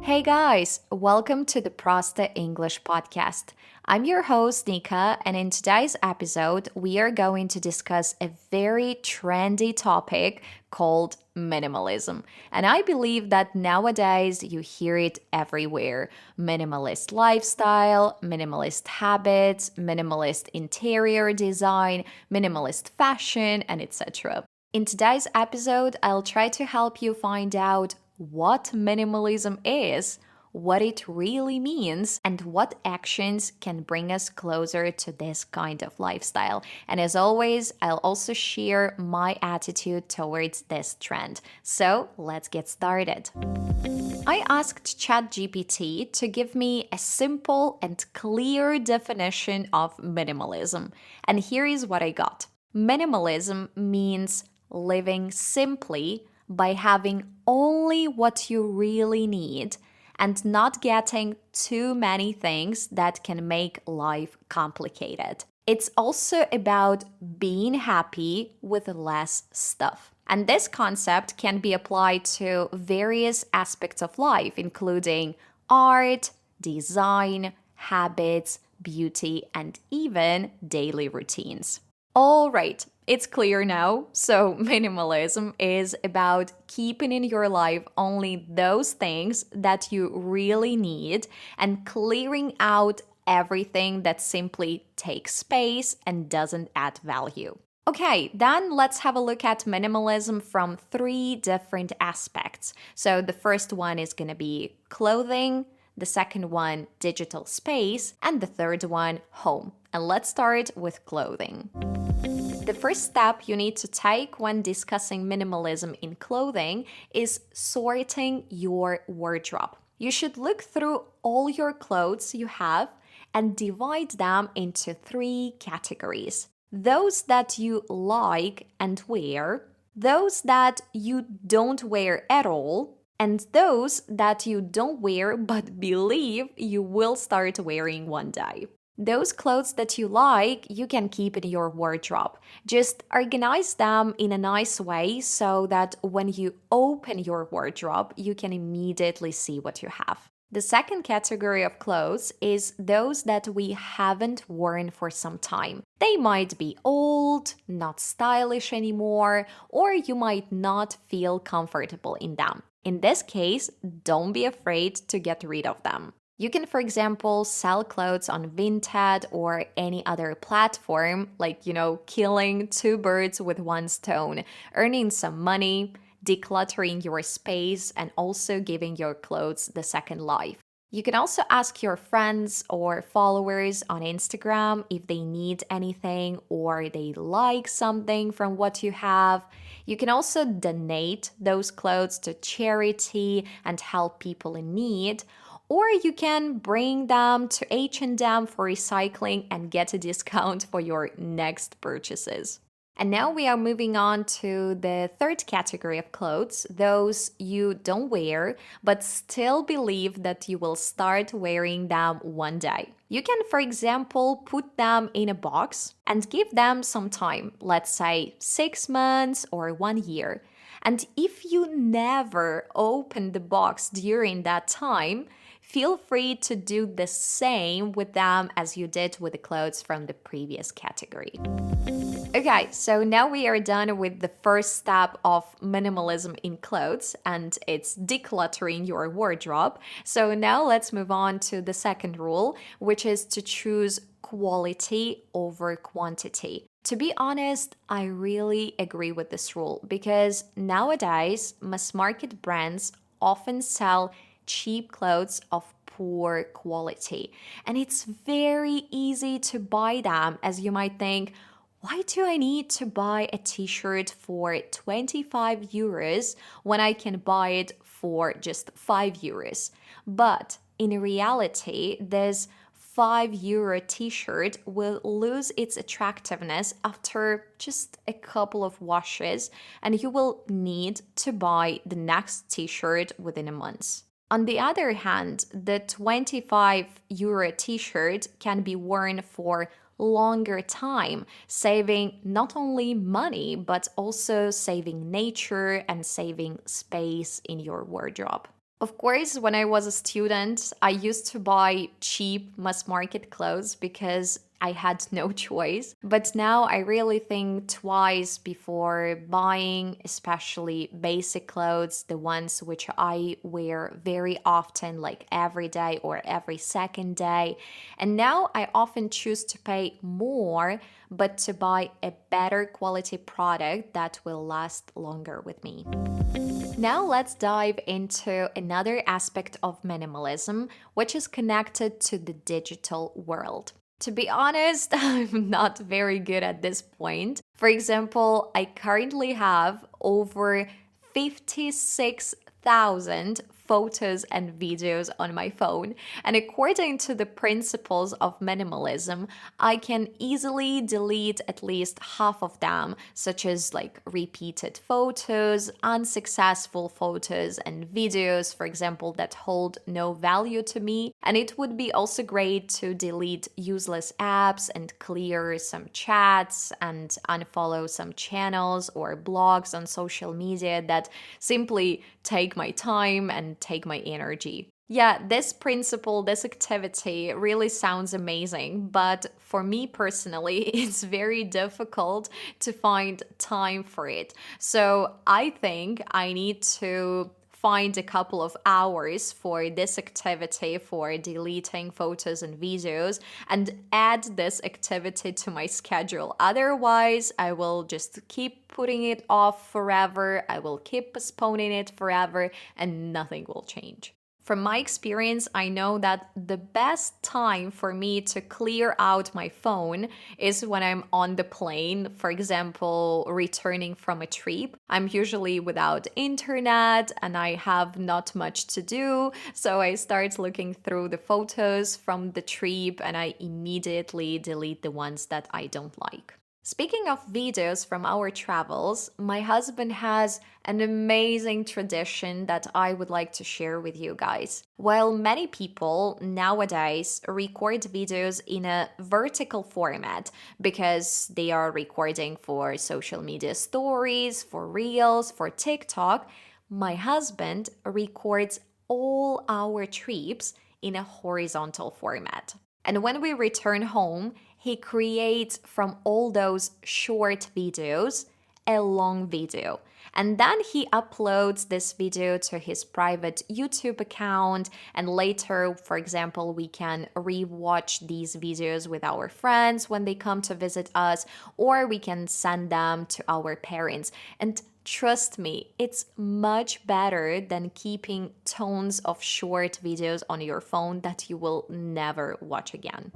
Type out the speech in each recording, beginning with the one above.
Hey guys, welcome to the Prosta English podcast. I'm your host Nika, and in today's episode, we are going to discuss a very trendy topic called minimalism. And I believe that nowadays you hear it everywhere: minimalist lifestyle, minimalist habits, minimalist interior design, minimalist fashion, and etc. In today's episode, I'll try to help you find out what minimalism is, what it really means, and what actions can bring us closer to this kind of lifestyle. And as always, I'll also share my attitude towards this trend. So let's get started. I asked ChatGPT to give me a simple and clear definition of minimalism. And here is what I got. Minimalism means living simply by having only what you really need and not getting too many things that can make life complicated. It's also about being happy with less stuff. And this concept can be applied to various aspects of life, including art, design, habits, beauty, and even daily routines. All right, it's clear now. So, minimalism is about keeping in your life only those things that you really need and clearing out everything that simply takes space and doesn't add value. Okay, then let's have a look at minimalism from three different aspects. So, the first one is going to be clothing, the second one, digital space, and the third one, home. And let's start with clothing. The first step you need to take when discussing minimalism in clothing is sorting your wardrobe. You should look through all your clothes you have and divide them into three categories: those that you like and wear, those that you don't wear at all, and those that you don't wear but believe you will start wearing one day. Those clothes that you like, you can keep in your wardrobe. Just organize them in a nice way so that when you open your wardrobe, you can immediately see what you have. The second category of clothes is those that we haven't worn for some time. They might be old, not stylish anymore, or you might not feel comfortable in them. In this case, don't be afraid to get rid of them. You can, for example, sell clothes on Vinted or any other platform, like, killing two birds with one stone, earning some money, decluttering your space, and also giving your clothes the second life. You can also ask your friends or followers on Instagram if they need anything or they like something from what you have. You can also donate those clothes to charity and help people in need. Or you can bring them to H&M for recycling and get a discount for your next purchases. And now we are moving on to the third category of clothes, those you don't wear, but still believe that you will start wearing them one day. You can, for example, put them in a box and give them some time, let's say 6 months or 1 year. And if you never open the box during that time, feel free to do the same with them as you did with the clothes from the previous category. Okay, so now we are done with the first step of minimalism in clothes, and it's decluttering your wardrobe. So now let's move on to the second rule, which is to choose quality over quantity. To be honest, I really agree with this rule because nowadays mass market brands often sell cheap clothes of poor quality. And it's very easy to buy them, as you might think, why do I need to buy a t-shirt for 25 euros when I can buy it for just 5 euros? But in reality, this €5 t-shirt will lose its attractiveness after just a couple of washes, and you will need to buy the next t-shirt within a month. On the other hand, the €25 t-shirt can be worn for longer time, saving not only money, but also saving nature and saving space in your wardrobe. Of course, when I was a student, I used to buy cheap mass market clothes because I had no choice. But now I really think twice before buying, especially basic clothes, the ones which I wear very often, like every day or every second day. And now I often choose to pay more, but to buy a better quality product that will last longer with me. Now, let's dive into another aspect of minimalism, which is connected to the digital world. To be honest, I'm not very good at this point. For example, I currently have over 56,000 photos and videos on my phone. And according to the principles of minimalism, I can easily delete at least half of them, such as like repeated photos, unsuccessful photos, and videos, for example, that hold no value to me. And it would be also great to delete useless apps and clear some chats and unfollow some channels or blogs on social media that simply take my time and take my energy. Yeah, this principle, this activity really sounds amazing, but for me personally, it's very difficult to find time for it. So I think I need to find a couple of hours for this activity, for deleting photos and videos, and add this activity to my schedule. Otherwise, I will just keep putting it off forever. I will keep postponing it forever, and nothing will change. From my experience, I know that the best time for me to clear out my phone is when I'm on the plane, for example, returning from a trip. I'm usually without internet and I have not much to do, so I start looking through the photos from the trip and I immediately delete the ones that I don't like. Speaking of videos from our travels, my husband has an amazing tradition that I would like to share with you guys. While many people nowadays record videos in a vertical format because they are recording for social media stories, for reels, for TikTok, my husband records all our trips in a horizontal format. And when we return home, he creates from all those short videos a long video. And then he uploads this video to his private YouTube account. And later, for example, we can rewatch these videos with our friends when they come to visit us, or we can send them to our parents. And trust me, it's much better than keeping tons of short videos on your phone that you will never watch again.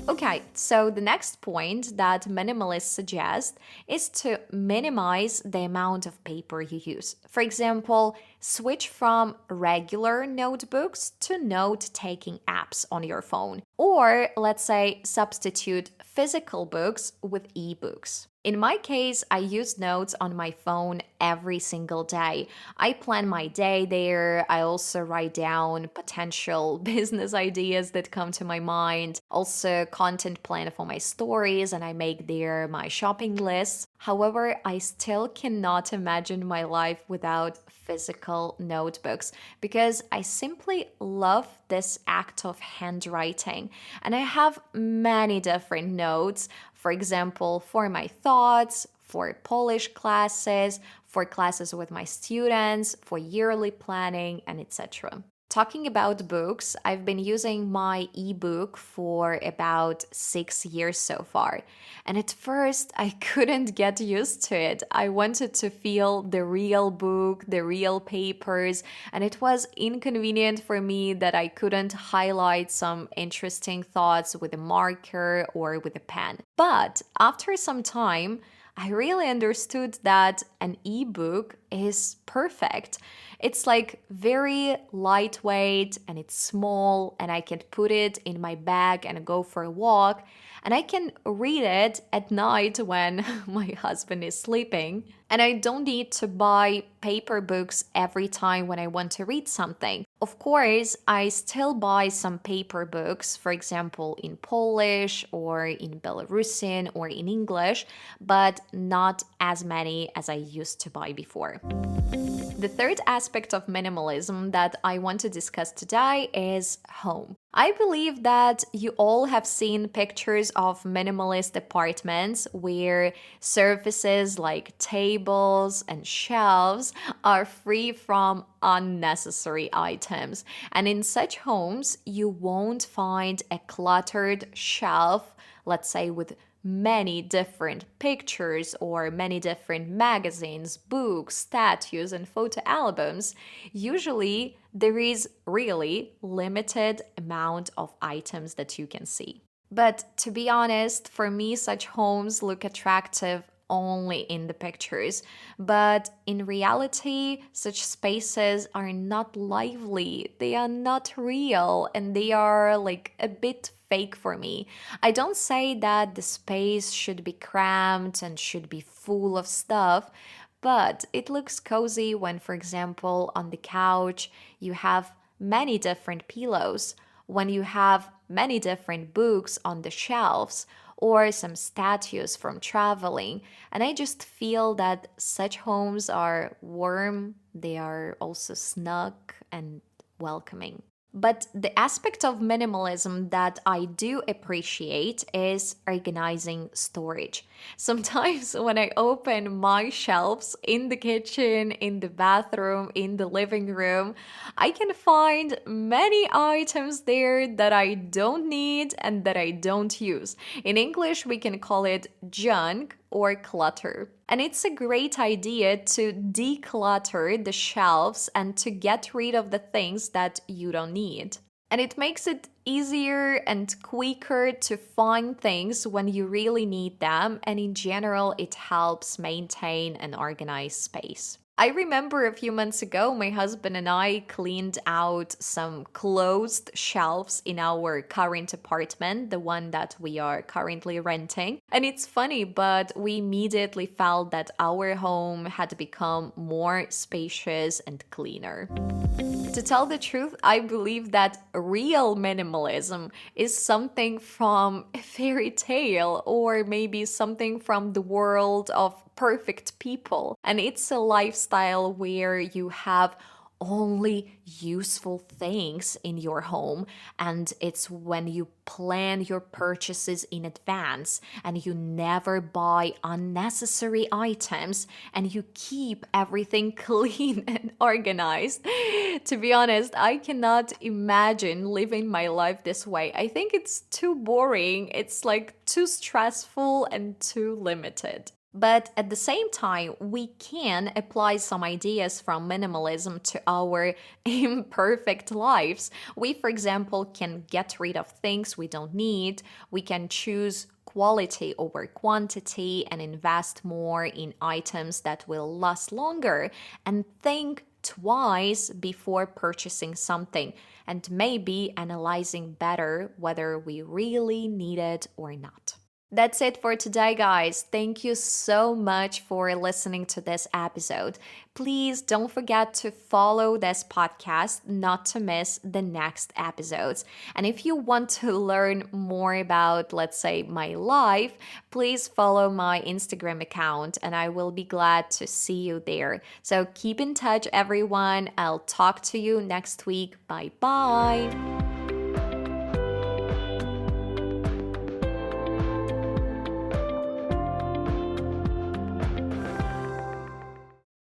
Okay, so the next point that minimalists suggest is to minimize the amount of paper you use. For example, switch from regular notebooks to note-taking apps on your phone. Or, let's say, substitute physical books with ebooks. In my case, I use notes on my phone every single day. I plan my day there. I also write down potential business ideas that come to my mind, also content plan for my stories, and I make there my shopping lists. However, I still cannot imagine my life without physical notebooks because I simply love this act of handwriting. And I have many different notes, for example, for my thoughts, for Polish classes, for classes with my students, for yearly planning, and etc. Talking about books, I've been using my ebook for about 6 years so far. And at first, I couldn't get used to it. I wanted to feel the real book, the real papers, and it was inconvenient for me that I couldn't highlight some interesting thoughts with a marker or with a pen. But after some time, I really understood that an ebook is perfect. It's like very lightweight and it's small, and I can put it in my bag and go for a walk. And I can read it at night when my husband is sleeping. And I don't need to buy paper books every time when I want to read something. Of course, I still buy some paper books, for example, in Polish or in Belarusian or in English, but not as many as I used to buy before. The third aspect of minimalism that I want to discuss today is home. I believe that you all have seen pictures of minimalist apartments where surfaces like tables and shelves are free from unnecessary items. And in such homes, you won't find a cluttered shelf, let's say with many different pictures or many different magazines, books, statues, and photo albums. Usually, there is really limited amount of items that you can see. But to be honest, for me, such homes look attractive only in the pictures. But in reality, such spaces are not lively, they are not real, and they are like a bit fake for me. I don't say that the space should be cramped and should be full of stuff, but it looks cozy when, for example, on the couch you have many different pillows, when you have many different books on the shelves, or some statues from traveling. And I just feel that such homes are warm, they are also snug and welcoming. But the aspect of minimalism that I do appreciate is organizing storage. Sometimes when I open my shelves in the kitchen, in the bathroom, in the living room, I can find many items there that I don't need and that I don't use. In English, we can call it junk or clutter. And it's a great idea to declutter the shelves and to get rid of the things that you don't need. And it makes it easier and quicker to find things when you really need them. And in general, it helps maintain an organized space. I remember a few months ago, my husband and I cleaned out some closed shelves in our current apartment, the one that we are currently renting. And it's funny, but we immediately felt that our home had become more spacious and cleaner. To tell the truth, I believe that real minimalism is something from a fairy tale or maybe something from the world of perfect people. And it's a lifestyle where you have only useful things in your home, and it's when you plan your purchases in advance and you never buy unnecessary items and you keep everything clean and organized. To be honest, I cannot imagine living my life this way. I think it's too boring, it's like too stressful and too limited. But at the same time, we can apply some ideas from minimalism to our imperfect lives. We, for example, can get rid of things we don't need. We can choose quality over quantity and invest more in items that will last longer, and think twice before purchasing something, and maybe analyzing better whether we really need it or not. That's it for today, guys. Thank you so much for listening to this episode. Please don't forget to follow this podcast not to miss the next episodes. And if you want to learn more about, let's say, my life, please follow my Instagram account and I will be glad to see you there. So keep in touch, everyone. I'll talk to you next week. Bye bye.